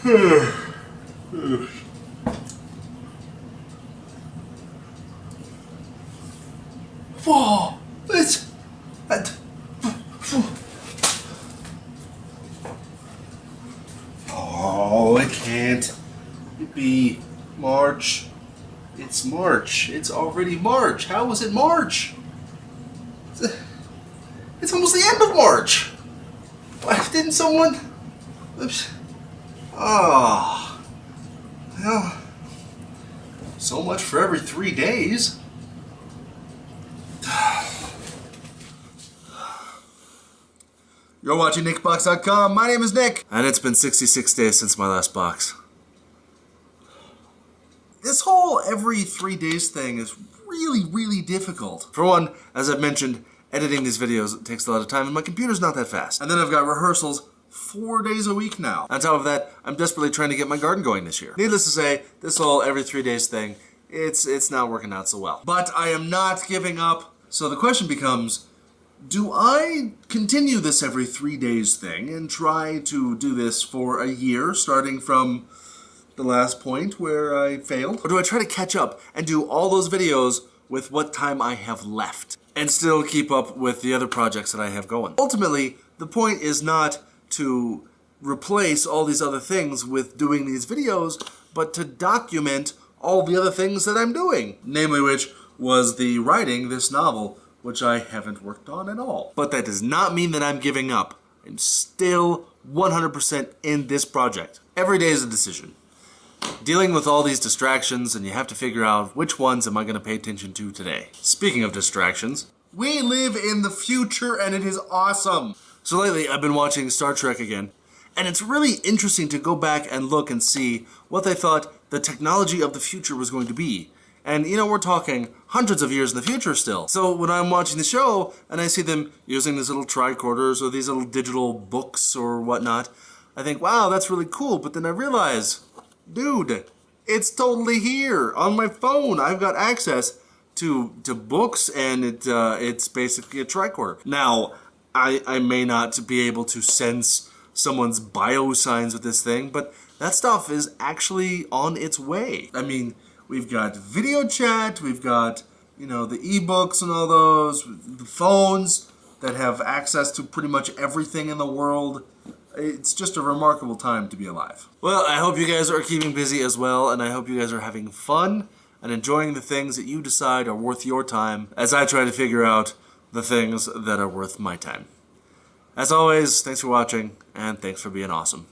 Whoa! Oh, it can't be March. It's March. It's already March. How is it March? It's almost the end of March. Didn't someone... Oops. Oh. Well, so much for every 3 days. You're watching Nickbox.com. My name is Nick. And it's been 66 days since my last box. This whole every 3 days thing is really difficult. For one, as I've mentioned, editing these videos takes a lot of time and my computer's not that fast. And then I've got rehearsals 4 days a week now. On top of that, I'm desperately trying to get my garden going this year. Needless to say, this whole every 3 days thing, it's not working out so well. But I am not giving up. So the question becomes, do I continue this every 3 days thing and try to do this for a year, starting from the last point where I failed? Or do I try to catch up and do all those videos with what time I have left and still keep up with the other projects that I have going? Ultimately, the point is not to replace all these other things with doing these videos, but to document all the other things that I'm doing. Namely which was the writing this novel, which I haven't worked on at all. But that does not mean that I'm giving up. I'm still 100% in this project. Every day is a decision. Dealing with all these distractions, and you have to figure out which ones am I going to pay attention to today. Speaking of distractions, we live in the future and it is awesome. So lately I've been watching Star Trek again, and it's really interesting to go back and look and see what they thought the technology of the future was going to be. And, you know, we're talking hundreds of years in the future still. So when I'm watching the show and I see them using these little tricorders or these little digital books or whatnot, I think, wow, that's really cool. But then I realize, dude, it's totally here on my phone. I've got access to books, and it's basically a tricorder. Now, I may not be able to sense someone's bio signs with this thing, but that stuff is actually on its way. I mean, we've got video chat, we've got, you know, the ebooks and all those, the phones that have access to pretty much everything in the world. It's just a remarkable time to be alive. Well, I hope you guys are keeping busy as well, and I hope you guys are having fun and enjoying the things that you decide are worth your time as I try to figure out the things that are worth my time. As always, thanks for watching, and thanks for being awesome.